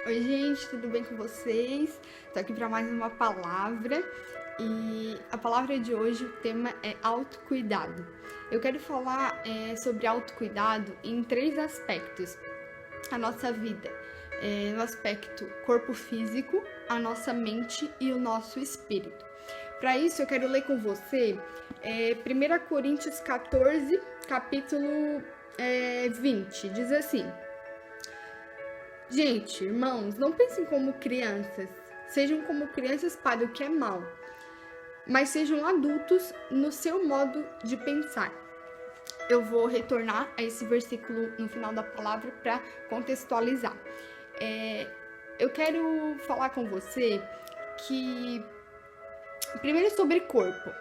Oi, gente, tudo bem com vocês? Tô aqui para mais uma palavra e a palavra de hoje, o tema é autocuidado. Eu quero falar sobre autocuidado em três aspectos: a nossa vida, no aspecto corpo físico, a nossa mente e o nosso espírito. Para isso, eu quero ler com você 1 Coríntios 14, capítulo 20. Diz assim: Gente, irmãos, não pensem como crianças. Sejam como crianças para o que é mal, mas sejam adultos no seu modo de pensar. Eu vou retornar a esse versículo no final da palavra para contextualizar. Eu quero falar com você que, primeiro, sobre corpo.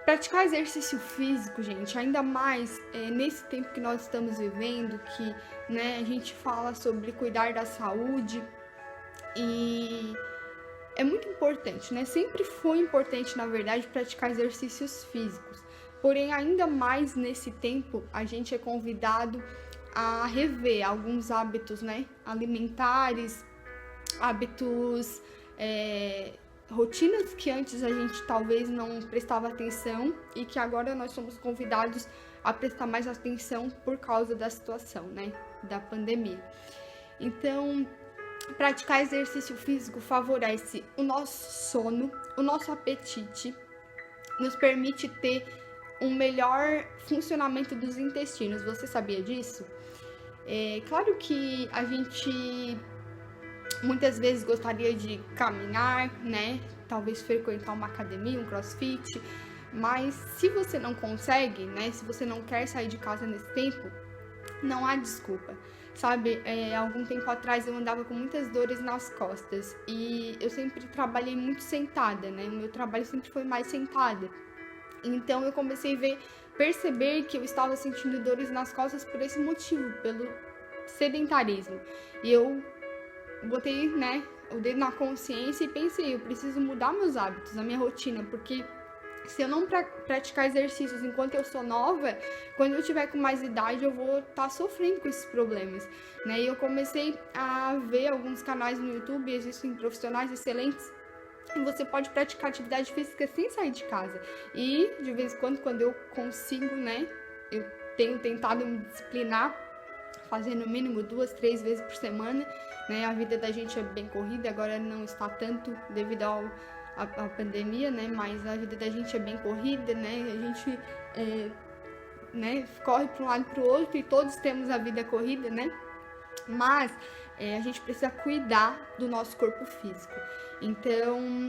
Praticar exercício físico, gente, ainda mais nesse tempo que nós estamos vivendo, que a gente fala sobre cuidar da saúde, e é muito importante, né? Sempre foi importante, na verdade, praticar exercícios físicos. Porém, ainda mais nesse tempo, a gente é convidado a rever alguns hábitos, né? Alimentares, hábitos, rotinas que antes a gente talvez não prestava atenção e que agora nós somos convidados a prestar mais atenção por causa da situação, né? Da pandemia. Então, praticar exercício físico favorece o nosso sono, o nosso apetite, nos permite ter um melhor funcionamento dos intestinos. Você sabia disso? Claro que a gente muitas vezes gostaria de caminhar, né? Talvez frequentar uma academia, um crossfit, mas se você não consegue, né? Se você não quer sair de casa nesse tempo, não há desculpa. Sabe, algum tempo atrás eu andava com muitas dores nas costas e eu sempre trabalhei muito sentada, né? O meu trabalho sempre foi mais sentada. Então eu comecei a perceber que eu estava sentindo dores nas costas por esse motivo, pelo sedentarismo. E eu botei, né, o dedo na consciência e pensei, eu preciso mudar meus hábitos, a minha rotina, porque se eu não praticar exercícios enquanto eu sou nova, quando eu tiver com mais idade eu vou estar sofrendo com esses problemas, né? E eu comecei a ver alguns canais no YouTube, existem profissionais excelentes e você pode praticar atividade física sem sair de casa. E de vez em quando eu consigo, né, eu tenho tentado me disciplinar, fazer no mínimo 2, 3 vezes por semana, né? A vida da gente é bem corrida, agora não está tanto devido à pandemia, né? Mas a vida da gente é bem corrida, né? A gente corre para um lado e para o outro e todos temos a vida corrida, né? Mas a gente precisa cuidar do nosso corpo físico. Então,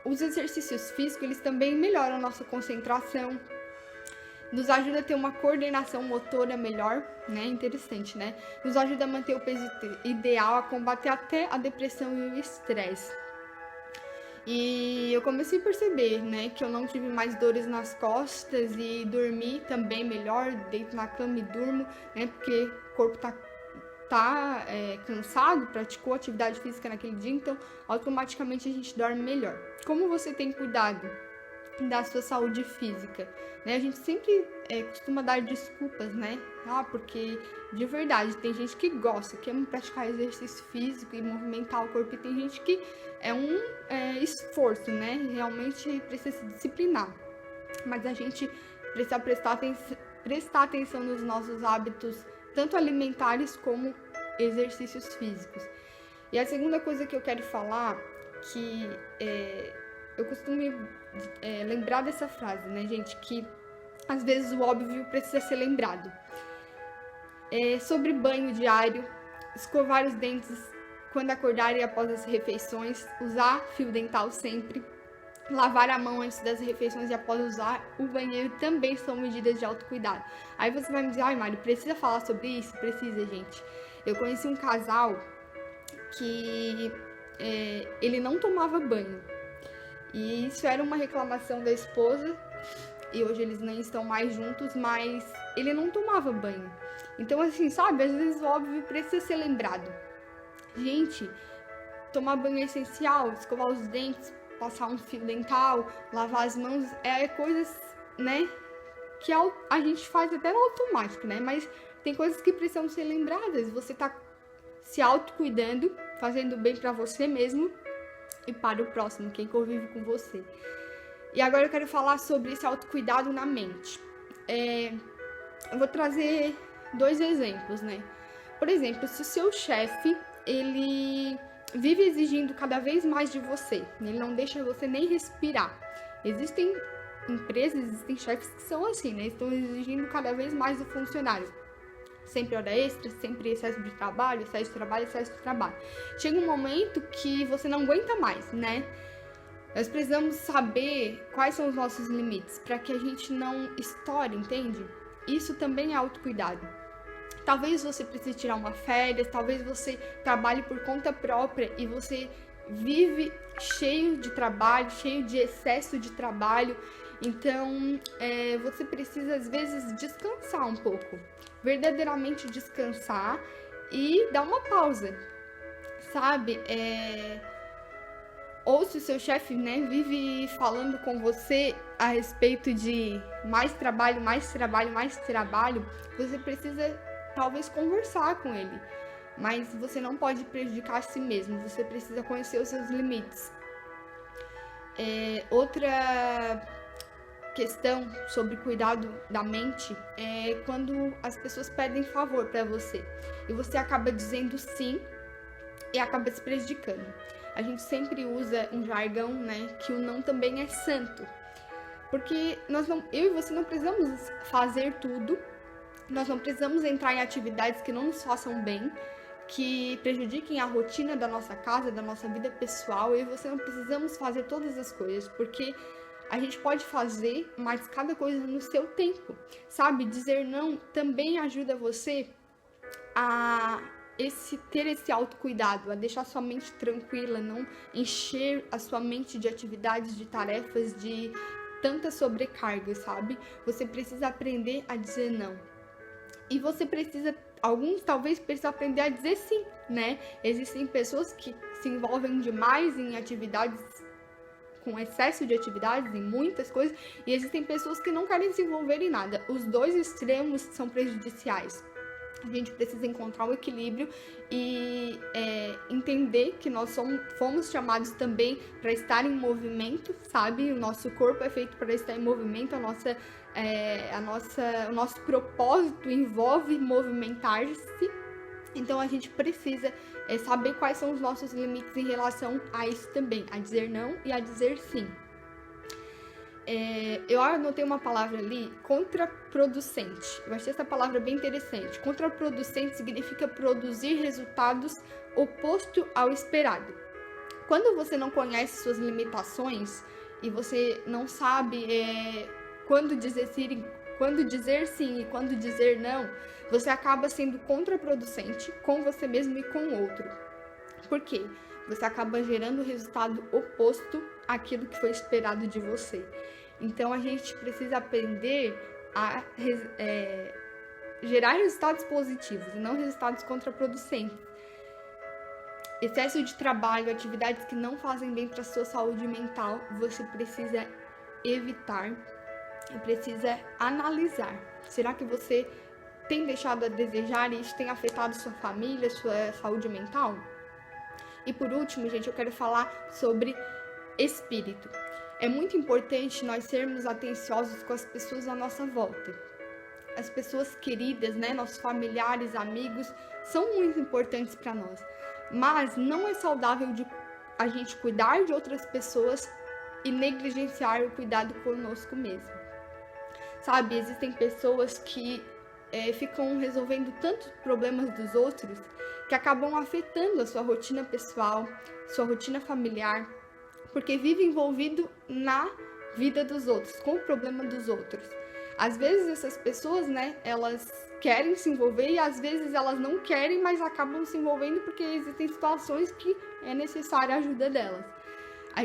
os exercícios físicos, eles também melhoram a nossa concentração, nos ajuda a ter uma coordenação motora melhor, né? Interessante, né? Nos ajuda a manter o peso ideal, a combater até a depressão e o estresse. E eu comecei a perceber, né, que eu não tive mais dores nas costas e dormi também melhor, deito na cama e durmo, né? Porque o corpo tá cansado, praticou atividade física naquele dia, então automaticamente a gente dorme melhor. Como você tem cuidado da sua saúde física, né? A gente sempre costuma dar desculpas, né? Porque de verdade tem gente que gosta, quer praticar exercício físico e movimentar o corpo, e tem gente que é um esforço, né? Realmente precisa se disciplinar, mas a gente precisa prestar atenção nos nossos hábitos, tanto alimentares como exercícios físicos. E a segunda coisa que eu quero falar, que eu costumo lembrar dessa frase, né, gente? Que às vezes o óbvio precisa ser lembrado. Sobre banho diário, escovar os dentes quando acordar e após as refeições, usar fio dental sempre, lavar a mão antes das refeições e após usar o banheiro também são medidas de autocuidado. Aí você vai me dizer, Mari, precisa falar sobre isso? Precisa, gente. Eu conheci um casal que ele não tomava banho. E isso era uma reclamação da esposa, e hoje eles nem estão mais juntos, mas ele não tomava banho. Então, assim, sabe, às vezes o óbvio precisa ser lembrado. Gente, tomar banho é essencial, escovar os dentes, passar um fio dental, lavar as mãos, coisas, né, que a gente faz até no automático, né, mas tem coisas que precisam ser lembradas. Você tá se autocuidando, fazendo bem para você mesmo e para o próximo, quem convive com você. E agora eu quero falar sobre esse autocuidado na mente. Eu vou trazer 2 exemplos, né? Por exemplo, se o seu chefe, ele vive exigindo cada vez mais de você, ele não deixa você nem respirar. Existem empresas, existem chefes que são assim, né? Estão exigindo cada vez mais do funcionário. Sempre hora extra, sempre excesso de trabalho, excesso de trabalho, excesso de trabalho. Chega um momento que você não aguenta mais, né? Nós precisamos saber quais são os nossos limites para que a gente não estoure, entende? Isso também é autocuidado. Talvez você precise tirar uma férias, talvez você trabalhe por conta própria e você vive cheio de trabalho, cheio de excesso de trabalho. Então, você precisa, às vezes, descansar um pouco. Verdadeiramente descansar e dar uma pausa, sabe? Ou se o seu chefe, né, vive falando com você a respeito de mais trabalho, mais trabalho, mais trabalho, você precisa, talvez, conversar com ele. Mas você não pode prejudicar a si mesmo, você precisa conhecer os seus limites. Outra questão sobre cuidado da mente é quando as pessoas pedem favor para você e você acaba dizendo sim e acaba se prejudicando. A gente sempre usa um jargão, né, que o não também é santo, porque eu e você não precisamos fazer tudo, nós não precisamos entrar em atividades que não nos façam bem, que prejudiquem a rotina da nossa casa, da nossa vida pessoal. Eu e você não precisamos fazer todas as coisas, porque a gente pode fazer, mas cada coisa no seu tempo, sabe? Dizer não também ajuda você a ter esse autocuidado, a deixar sua mente tranquila, não encher a sua mente de atividades, de tarefas, de tanta sobrecarga, sabe? Você precisa aprender a dizer não. E você precisa, alguns talvez precisam aprender a dizer sim, né? Existem pessoas que se envolvem demais em atividades, com excesso de atividades, em muitas coisas, e existem pessoas que não querem se envolver em nada. Os dois extremos são prejudiciais. A gente precisa encontrar um equilíbrio e entender que nós fomos chamados também para estar em movimento, sabe? O nosso corpo é feito para estar em movimento, o nosso propósito envolve movimentar-se. Então a gente precisa saber quais são os nossos limites em relação a isso também, a dizer não e a dizer sim. Eu anotei uma palavra ali, contraproducente. Eu achei essa palavra bem interessante. Contraproducente significa produzir resultados oposto ao esperado. Quando você não conhece suas limitações e você não sabe quando dizer sim e quando dizer não, você acaba sendo contraproducente com você mesmo e com o outro. Por quê? Você acaba gerando o resultado oposto àquilo que foi esperado de você. Então, a gente precisa aprender a gerar resultados positivos e não resultados contraproducentes. Excesso de trabalho, atividades que não fazem bem para a sua saúde mental, você precisa evitar e precisa analisar. Será que você tem deixado a desejar e isso tem afetado sua família, sua saúde mental? E por último, gente, eu quero falar sobre espírito. É muito importante nós sermos atenciosos com as pessoas à nossa volta. As pessoas queridas, né, nossos familiares, amigos, são muito importantes para nós. Mas não é saudável a gente cuidar de outras pessoas e negligenciar o cuidado conosco mesmo. Sabe, existem pessoas que ficam resolvendo tantos problemas dos outros que acabam afetando a sua rotina pessoal, sua rotina familiar, porque vive envolvido na vida dos outros, com o problema dos outros. Às vezes essas pessoas, né, elas querem se envolver e às vezes elas não querem, mas acabam se envolvendo porque existem situações que é necessária a ajuda delas.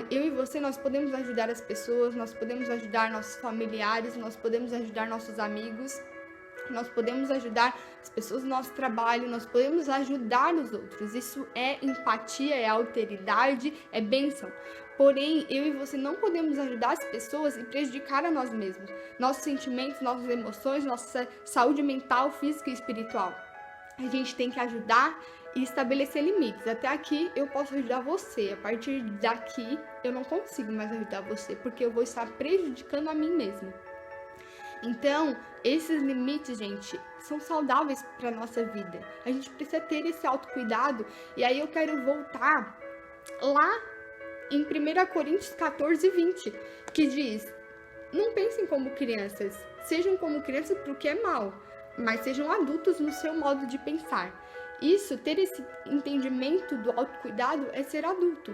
Eu e você, nós podemos ajudar as pessoas, nós podemos ajudar nossos familiares, nós podemos ajudar nossos amigos, nós podemos ajudar as pessoas do nosso trabalho, nós podemos ajudar os outros. Isso é empatia, é alteridade, é bênção. Porém, eu e você não podemos ajudar as pessoas e prejudicar a nós mesmos, nossos sentimentos, nossas emoções, nossa saúde mental, física e espiritual. A gente tem que ajudar e estabelecer limites. Até aqui eu posso ajudar você, a partir daqui eu não consigo mais ajudar você, porque eu vou estar prejudicando a mim mesma. Então, esses limites, gente, são saudáveis para a nossa vida. A gente precisa ter esse autocuidado. E aí eu quero voltar lá em 1 Coríntios 14, 20, que diz: não pensem como crianças, sejam como crianças para o que é mal, mas sejam adultos no seu modo de pensar. Isso, ter esse entendimento do autocuidado é ser adulto.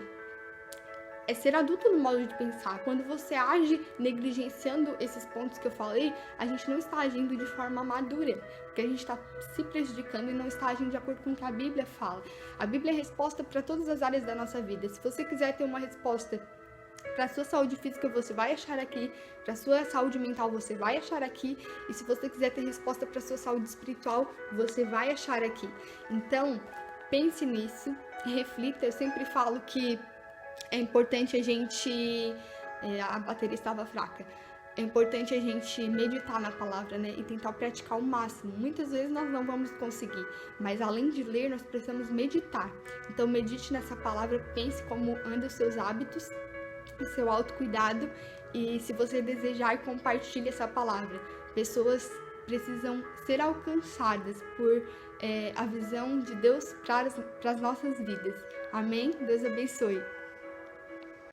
É ser adulto no modo de pensar. Quando você age negligenciando esses pontos que eu falei, a gente não está agindo de forma madura, porque a gente está se prejudicando e não está agindo de acordo com o que a Bíblia fala. A Bíblia é resposta para todas as áreas da nossa vida. Se você quiser ter uma resposta para a sua saúde física, você vai achar aqui. Para a sua saúde mental, você vai achar aqui. E se você quiser ter resposta para a sua saúde espiritual, você vai achar aqui. Então, pense nisso, reflita. Eu sempre falo que é importante a gente... a bateria estava fraca. É importante a gente meditar na palavra, né? E tentar praticar o máximo. Muitas vezes nós não vamos conseguir, mas além de ler, nós precisamos meditar. Então, medite nessa palavra, pense como andam os seus hábitos, o seu autocuidado, e se você desejar, compartilhe essa palavra. Pessoas precisam ser alcançadas por a visão de Deus para as nossas vidas. Amém? Deus abençoe.